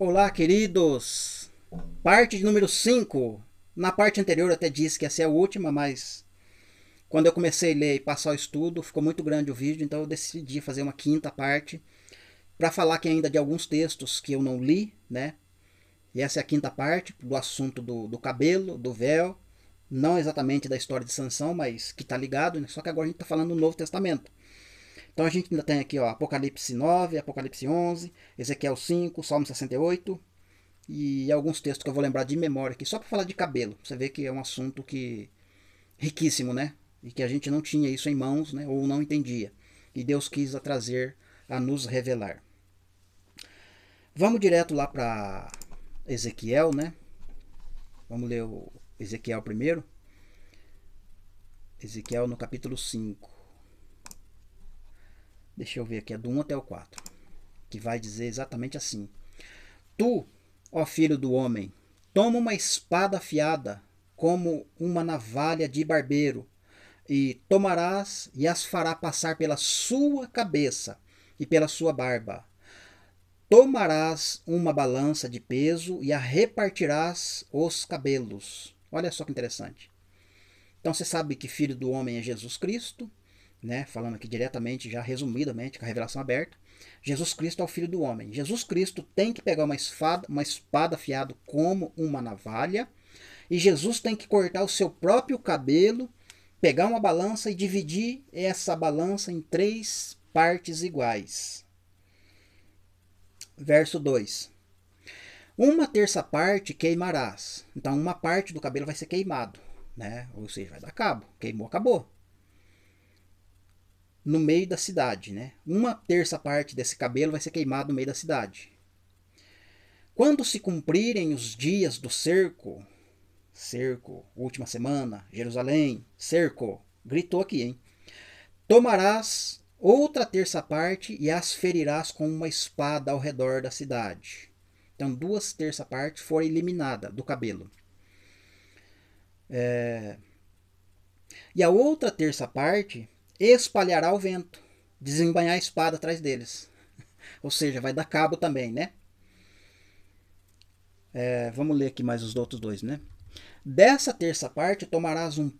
Olá, queridos! Parte de número 5. Na parte anterior eu até disse que essa é a última, mas quando eu comecei a ler e passar o estudo, ficou muito grande o vídeo, então eu decidi fazer uma quinta parte para falar aqui ainda de alguns textos que eu não li, né? E essa é a quinta parte do assunto do cabelo, do véu, não exatamente da história de Sansão, mas que está ligado, né? Só que agora a gente está falando do Novo Testamento. Então a gente ainda tem aqui ó, Apocalipse 9, Apocalipse 11, Ezequiel 5, Salmo 68, e alguns textos que eu vou lembrar de memória aqui, só para falar de cabelo. Você vê que é um assunto que riquíssimo, né? E que a gente não tinha isso em mãos, né? Ou não entendia. E Deus quis a trazer, a nos revelar. Vamos direto lá para Ezequiel, né? Vamos ler o Ezequiel primeiro. Ezequiel no capítulo 5. Deixa eu ver aqui, é do 1 até o 4. Que vai dizer exatamente assim: Tu, ó filho do homem, toma uma espada afiada, como uma navalha de barbeiro, e tomarás e as fará passar pela sua cabeça e pela sua barba. Tomarás uma balança de peso e a repartirás os cabelos. Olha só que interessante. Então você sabe que filho do homem é Jesus Cristo, né? Falando aqui diretamente, já resumidamente, com a revelação aberta. Jesus Cristo é o filho do homem. Jesus Cristo tem que pegar uma espada afiada como uma navalha, e Jesus tem que cortar o seu próprio cabelo, pegar uma balança e dividir essa balança em três partes iguais. Verso 2. Uma terça parte queimarás. Então uma parte do cabelo vai ser queimado, né? Ou seja, vai dar cabo. Queimou, acabou. No meio da cidade, né? Uma terça parte desse cabelo vai ser queimado no meio da cidade. Quando se cumprirem os dias do cerco, última semana, Jerusalém, cerco, gritou aqui, hein? Tomarás outra terça parte e as ferirás com uma espada ao redor da cidade. Então, duas terça partes foram eliminadas do cabelo. E a outra terça parte espalhará o vento, desembainhar a espada atrás deles. Ou seja, vai dar cabo também, né? Vamos ler aqui mais os outros dois, né? Dessa terça parte tomarás uns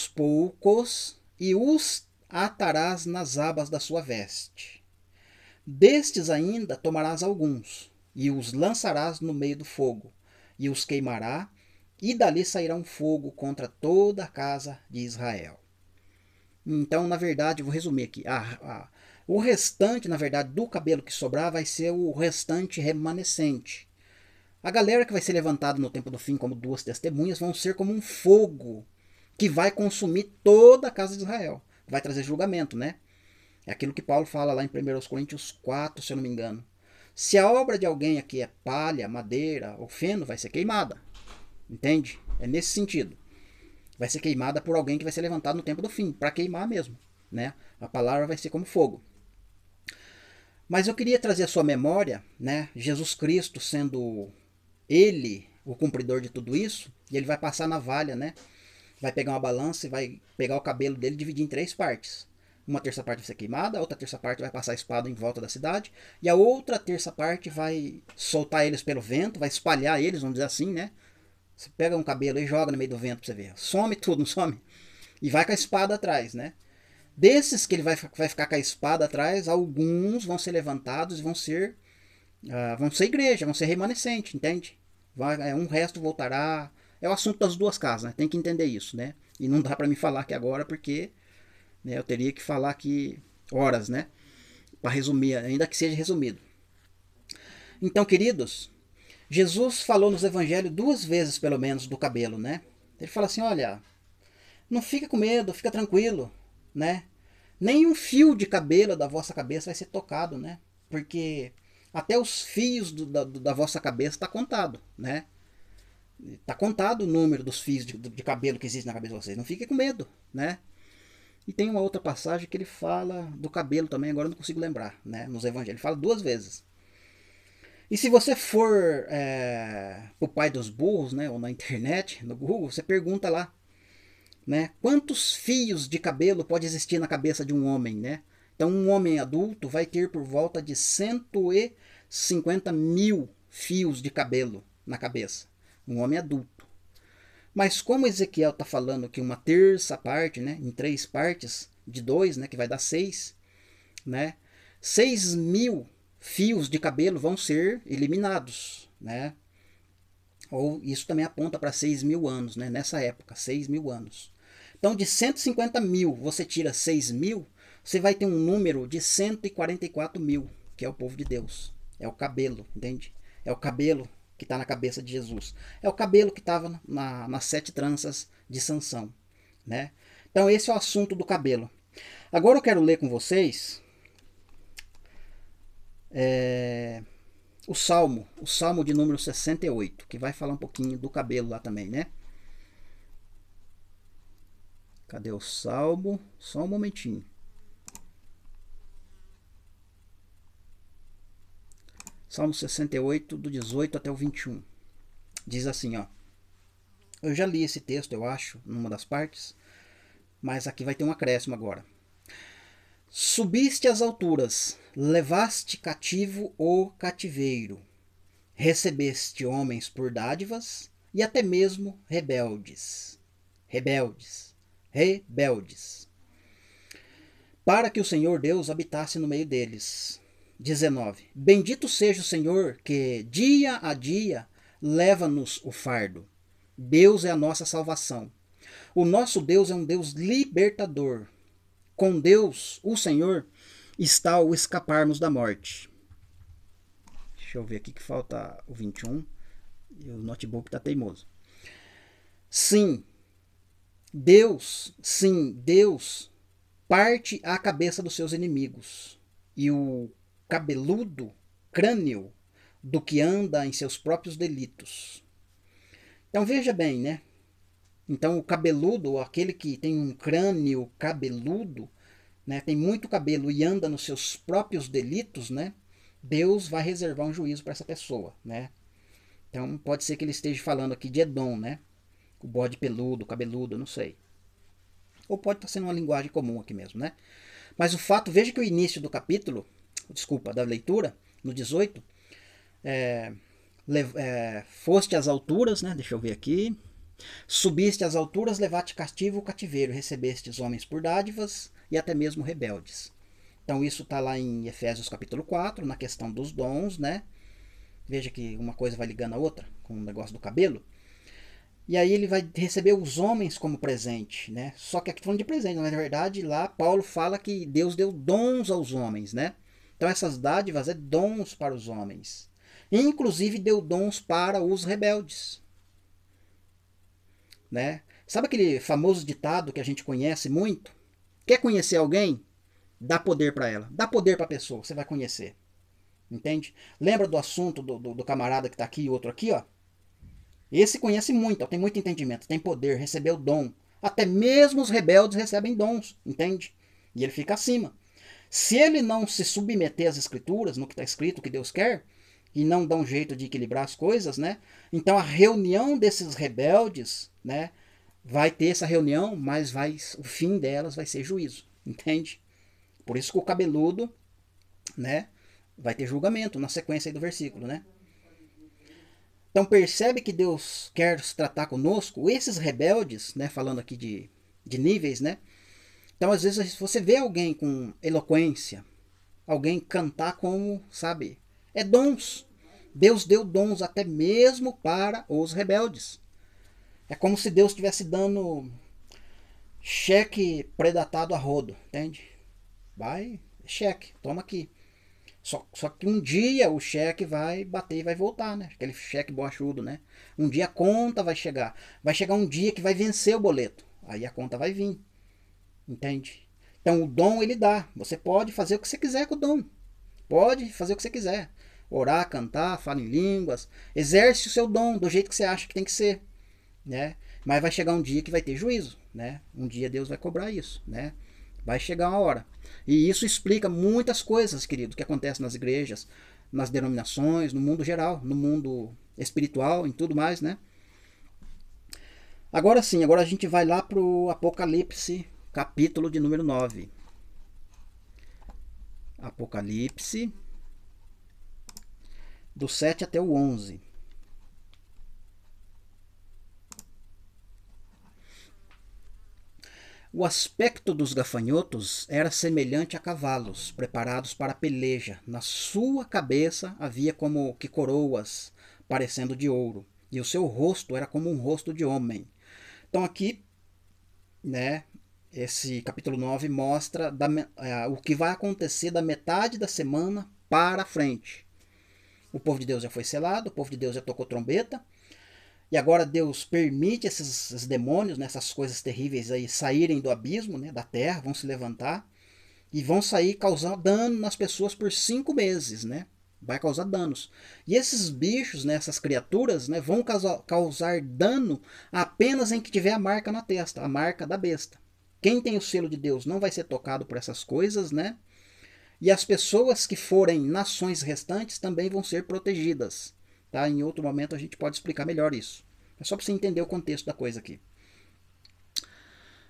poucos, e os atarás nas abas da sua veste. Destes ainda tomarás alguns, e os lançarás no meio do fogo, e os queimará, e dali sairá um fogo contra toda a casa de Israel. Então, na verdade, vou resumir aqui. O restante, na verdade, do cabelo que sobrar vai ser o restante remanescente. A galera que vai ser levantada no tempo do fim como duas testemunhas vão ser como um fogo que vai consumir toda a casa de Israel. Vai trazer julgamento, né? É aquilo que Paulo fala lá em 1 Coríntios 4, se eu não me engano. Se a obra de alguém aqui é palha, madeira ou feno, vai ser queimada. Entende? É nesse sentido. Vai ser queimada por alguém que vai ser levantado no tempo do fim, para queimar mesmo, né? A palavra vai ser como fogo. Mas eu queria trazer a sua memória, né? Jesus Cristo sendo ele o cumpridor de tudo isso, e ele vai passar na valha, né? Vai pegar uma balança e vai pegar o cabelo dele e dividir em três partes. Uma terça parte vai ser queimada, a outra terça parte vai passar a espada em volta da cidade, e a outra terça parte vai soltar eles pelo vento, vai espalhar eles, vamos dizer assim, né? Você pega um cabelo e joga no meio do vento pra você ver. Some tudo, não some? E vai com a espada atrás, né? Desses que ele vai ficar com a espada atrás, alguns vão ser levantados e vão ser igreja, vão ser remanescente, entende? Um resto voltará. É o assunto das duas casas, né? Tem que entender isso, né? E não dá para me falar aqui agora porque, né, eu teria que falar aqui horas, né? Para resumir, ainda que seja resumido. Então, queridos, Jesus falou nos evangelhos duas vezes, pelo menos, do cabelo, né? Ele fala assim, olha, não fica com medo, fica tranquilo, né? Nenhum fio de cabelo da vossa cabeça vai ser tocado, né? Porque até os fios da vossa cabeça está contado, né? Está contado o número dos fios de cabelo que existe na cabeça de vocês. Não fiquem com medo, né? E tem uma outra passagem que ele fala do cabelo também, agora eu não consigo lembrar, né? Nos evangelhos. Ele fala duas vezes. E se você for o pai dos burros, né? Ou na internet, no Google, você pergunta lá, né? Quantos fios de cabelo pode existir na cabeça de um homem, né? Então, um homem adulto vai ter por volta de 150 mil fios de cabelo na cabeça. Um homem adulto. Mas como Ezequiel está falando que uma terça parte, né, em 3 partes de 2, né, que vai dar 6, né, 6 mil fios de cabelo vão ser eliminados, né? Ou isso também aponta para 6 mil anos, né? Nessa época, 6 mil anos. Então, de 150 mil, você tira 6 mil, você vai ter um número de 144 mil, que é o povo de Deus. É o cabelo, entende? É o cabelo que está na cabeça de Jesus. É o cabelo que estava nas 7 tranças de Sansão, né? Então, esse é o assunto do cabelo. Agora eu quero ler com vocês o Salmo de número 68, que vai falar um pouquinho do cabelo lá também, né? Cadê o Salmo? Só um momentinho. Salmo 68, do 18 até o 21. Diz assim, ó. Eu já li esse texto, eu acho, numa das partes, mas aqui vai ter um acréscimo agora. Subiste às alturas, levaste cativo o cativeiro, recebeste homens por dádivas e até mesmo rebeldes. Rebeldes. Rebeldes. Para que o Senhor Deus habitasse no meio deles. 19. Bendito seja o Senhor que dia a dia leva-nos o fardo. Deus é a nossa salvação. O nosso Deus é um Deus libertador. Com Deus, o Senhor, está o escaparmos da morte. Deixa eu ver aqui que falta o 21. E o notebook está teimoso. Sim, Deus parte a cabeça dos seus inimigos. E o cabeludo crânio do que anda em seus próprios delitos. Então veja bem, né? Então o cabeludo, aquele que tem um crânio cabeludo, né, tem muito cabelo e anda nos seus próprios delitos, né? Deus vai reservar um juízo para essa pessoa, né? Então pode ser que ele esteja falando aqui de Edom, né? O bode peludo, cabeludo, não sei. Ou pode estar sendo uma linguagem comum aqui mesmo, né? Mas o fato, veja que o início do capítulo, da leitura, no 18, foste às alturas, né? Deixa eu ver aqui. Subiste às alturas, levaste cativo o cativeiro, recebeste os homens por dádivas e até mesmo rebeldes. Então isso está lá em Efésios capítulo 4, na questão dos dons, né? Veja que uma coisa vai ligando a outra, com o negócio do cabelo. E aí ele vai receber os homens como presente, né? Só que aqui falando de presente, na verdade lá Paulo fala que Deus deu dons aos homens, né? Então essas dádivas é dons para os homens. Inclusive deu dons para os rebeldes. Né? Sabe aquele famoso ditado que a gente conhece muito? Quer conhecer alguém? Dá poder para ela. Dá poder para a pessoa, você vai conhecer. Entende? Lembra do assunto do camarada que está aqui e outro aqui, ó? Esse conhece muito, tem muito entendimento, tem poder, recebeu dom. Até mesmo os rebeldes recebem dons, entende? E ele fica acima. Se ele não se submeter às escrituras, no que está escrito, o que Deus quer, e não dá um jeito de equilibrar as coisas, né? Então a reunião desses rebeldes, né? Vai ter essa reunião, mas o fim delas vai ser juízo, entende? Por isso que o cabeludo, né? Vai ter julgamento na sequência aí do versículo, né? Então percebe que Deus quer se tratar conosco, esses rebeldes, né? Falando aqui de níveis, né? Então às vezes você vê alguém com eloquência, alguém cantar como, sabe, é dons. Deus deu dons até mesmo para os rebeldes. É como se Deus estivesse dando cheque predatado a rodo, entende? Vai, cheque, toma aqui. Só que um dia o cheque vai bater e vai voltar, né? Aquele cheque borrachudo, né? Um dia a conta vai chegar. Vai chegar um dia que vai vencer o boleto. Aí a conta vai vir. Entende? Então o dom ele dá. Você pode fazer o que você quiser com o dom. Pode fazer o que você quiser. Orar, cantar, falar em línguas. Exerce o seu dom do jeito que você acha que tem que ser. Né? Mas vai chegar um dia que vai ter juízo. Né? Um dia Deus vai cobrar isso. Né? Vai chegar uma hora. E isso explica muitas coisas, querido, que acontecem nas igrejas, nas denominações, no mundo geral, no mundo espiritual, em tudo mais, né? Agora sim, agora a gente vai lá para o Apocalipse, capítulo de número 9. Apocalipse, do 7 até o 11. O aspecto dos gafanhotos era semelhante a cavalos, preparados para a peleja. Na sua cabeça havia como que coroas, parecendo de ouro, e o seu rosto era como um rosto de homem. Então aqui, né, esse capítulo 9 mostra o que vai acontecer da metade da semana para frente. O povo de Deus já foi selado, o povo de Deus já tocou trombeta, e agora Deus permite esses demônios, né, essas coisas terríveis aí, saírem do abismo, né, da terra, vão se levantar e vão sair causar dano nas pessoas por 5 meses, né? Vai causar danos. E esses bichos, né, essas criaturas, né, vão causar dano apenas em que tiver a marca na testa, a marca da besta. Quem tem o selo de Deus não vai ser tocado por essas coisas, né? E as pessoas que forem nações restantes também vão ser protegidas. Tá? Em outro momento a gente pode explicar melhor isso. É só para você entender o contexto da coisa aqui.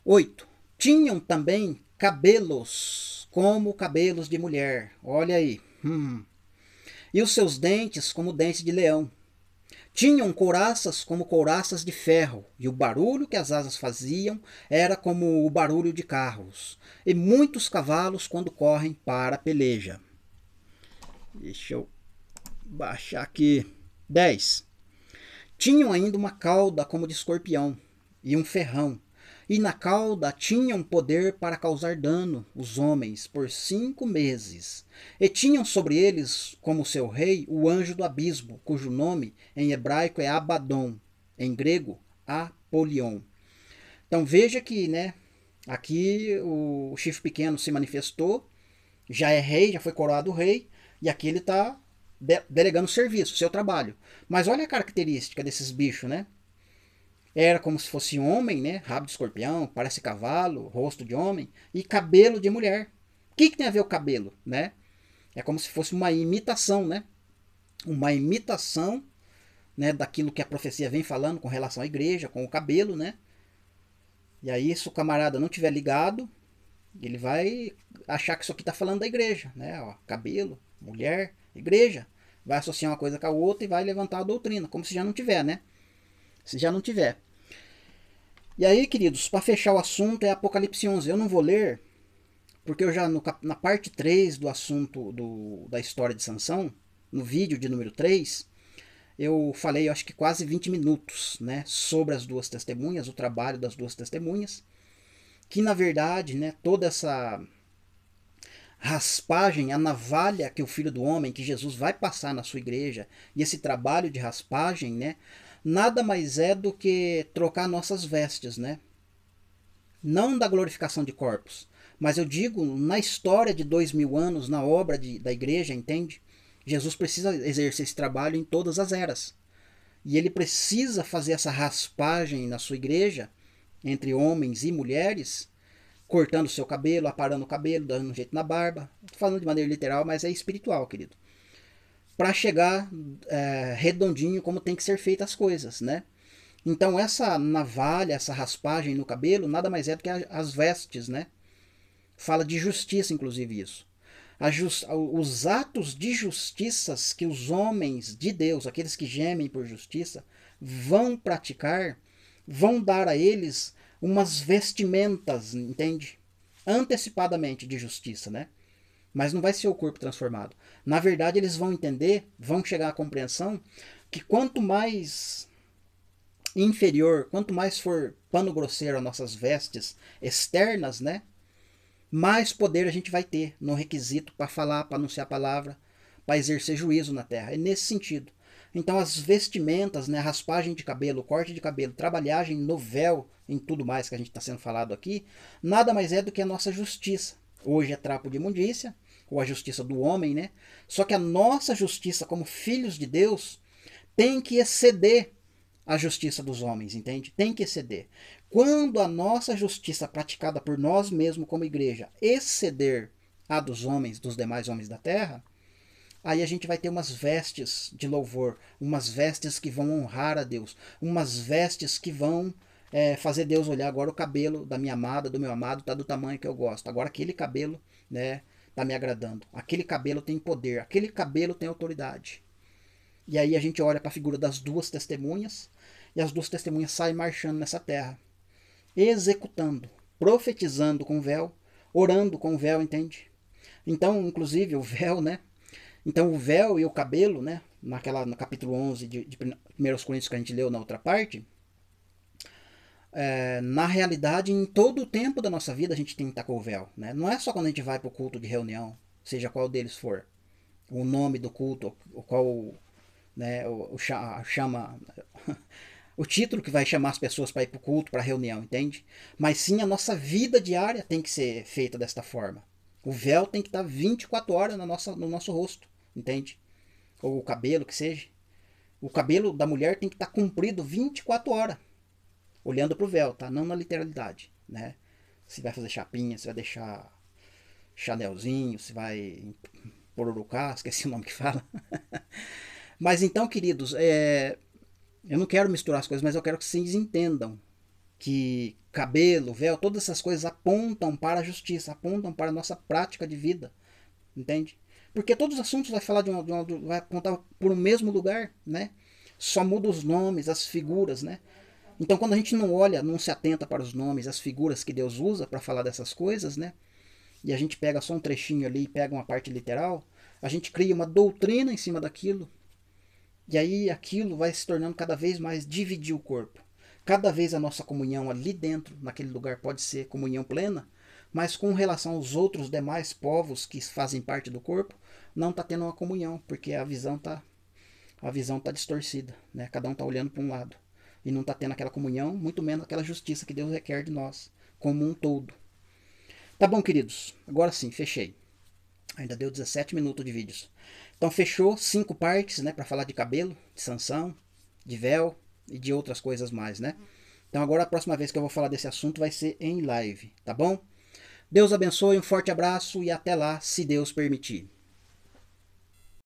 8. Tinham também cabelos como cabelos de mulher. Olha aí. E os seus dentes como dentes de leão. Tinham couraças como couraças de ferro, e o barulho que as asas faziam era como o barulho de carros, e muitos cavalos quando correm para a peleja. Deixa eu baixar aqui. 10. Tinham ainda uma cauda como de escorpião, e um ferrão, e na cauda tinham poder para causar dano os homens por 5 meses. E tinham sobre eles, como seu rei, o anjo do abismo, cujo nome em hebraico é Abaddon, em grego Apolion. Então veja que, né, aqui o chifre pequeno se manifestou, já é rei, já foi coroado rei, e aqui ele está delegando serviço, seu trabalho. Mas olha a característica desses bichos, né? Era como se fosse homem, né? Rabo de escorpião, parece cavalo, rosto de homem e cabelo de mulher. O que tem a ver o cabelo, né? É como se fosse uma imitação, né? Uma imitação, né, daquilo que a profecia vem falando com relação à igreja, com o cabelo, né? E aí, se o camarada não tiver ligado, ele vai achar que isso aqui está falando da igreja, né? Ó, cabelo, mulher, igreja. Vai associar uma coisa com a outra e vai levantar a doutrina, como se já não tiver, né? Se já não tiver. E aí, queridos, para fechar o assunto é Apocalipse 11. Eu não vou ler, porque eu já na parte 3 do assunto da história de Sansão, no vídeo de número 3, eu falei, eu acho que quase 20 minutos, né, sobre as duas testemunhas, o trabalho das duas testemunhas, que na verdade, né, toda essa raspagem, a navalha que o Filho do Homem, que Jesus vai passar na sua igreja, e esse trabalho de raspagem, né, nada mais é do que trocar nossas vestes, né? Não da glorificação de corpos, mas eu digo na história de 2000 anos, na obra da igreja, entende? Jesus precisa exercer esse trabalho em todas as eras. E ele precisa fazer essa raspagem na sua igreja, entre homens e mulheres, cortando seu cabelo, aparando o cabelo, dando um jeito na barba. Estou falando de maneira literal, mas é espiritual, querido. Para chegar redondinho como tem que ser feitas as coisas, né? Então essa navalha, essa raspagem no cabelo, nada mais é do que as vestes, né? Fala de justiça, inclusive isso. Os atos de justiças que os homens de Deus, aqueles que gemem por justiça, vão praticar, vão dar a eles umas vestimentas, entende? Antecipadamente de justiça, né? Mas não vai ser o corpo transformado. Na verdade, eles vão entender, vão chegar à compreensão que quanto mais inferior, quanto mais for pano grosseiro as nossas vestes externas, né? Mais poder a gente vai ter no requisito para falar, para anunciar a palavra, para exercer juízo na terra. É nesse sentido. Então as vestimentas, né, a raspagem de cabelo, corte de cabelo, trabalhagem no véu, em tudo mais que a gente está sendo falado aqui, nada mais é do que a nossa justiça. Hoje é trapo de imundícia, ou a justiça do homem, né? Só que a nossa justiça como filhos de Deus tem que exceder a justiça dos homens, entende? Tem que exceder. Quando a nossa justiça praticada por nós mesmos como igreja exceder a dos homens, dos demais homens da terra, aí a gente vai ter umas vestes de louvor, umas vestes que vão honrar a Deus, umas vestes que vão fazer Deus olhar agora o cabelo da minha amada, do meu amado, está do tamanho que eu gosto. Agora aquele cabelo, né, está me agradando. Aquele cabelo tem poder, aquele cabelo tem autoridade. E aí a gente olha para a figura das duas testemunhas, e as duas testemunhas saem marchando nessa terra, executando, profetizando com o véu, orando com o véu, entende? Então, inclusive, o véu, né? Então, o véu e o cabelo, né? No capítulo 11 de 1 Coríntios que a gente leu na outra parte, na realidade, em todo o tempo da nossa vida, a gente tem que estar com o véu, né? Não é só quando a gente vai para o culto de reunião, seja qual deles for, o nome do culto, o qual, né, chama o título que vai chamar as pessoas para ir para o culto, para a reunião, entende? Mas sim, a nossa vida diária tem que ser feita desta forma. O véu tem que estar 24 horas no nosso rosto, entende? Ou o cabelo, que seja. O cabelo da mulher tem que estar comprido 24 horas, olhando para o véu, tá? Não na literalidade, né? Se vai fazer chapinha, se vai deixar chanelzinho, se vai porurucar, esqueci o nome que fala. Mas então, queridos, eu não quero misturar as coisas, mas eu quero que vocês entendam que cabelo, véu, todas essas coisas apontam para a justiça, apontam para a nossa prática de vida, entende? Porque todos os assuntos vai falar vai apontar por um mesmo lugar, né? Só muda os nomes, as figuras, né? Então, quando a gente não olha, não se atenta para os nomes, as figuras que Deus usa para falar dessas coisas, né? E a gente pega só um trechinho ali e pega uma parte literal, a gente cria uma doutrina em cima daquilo. E aí aquilo vai se tornando cada vez mais dividir o corpo. Cada vez a nossa comunhão ali dentro, naquele lugar, pode ser comunhão plena, mas com relação aos outros demais povos que fazem parte do corpo, não está tendo uma comunhão, porque a visão tá distorcida, né? Cada um está olhando para um lado e não está tendo aquela comunhão, muito menos aquela justiça que Deus requer de nós, como um todo. Tá bom, queridos, agora sim, fechei. Ainda deu 17 minutos de vídeos. Então fechou 5 partes, né, para falar de cabelo, de Sansão, de véu e de outras coisas mais, né? Então agora a próxima vez que eu vou falar desse assunto vai ser em live, tá bom? Deus abençoe, um forte abraço e até lá, se Deus permitir.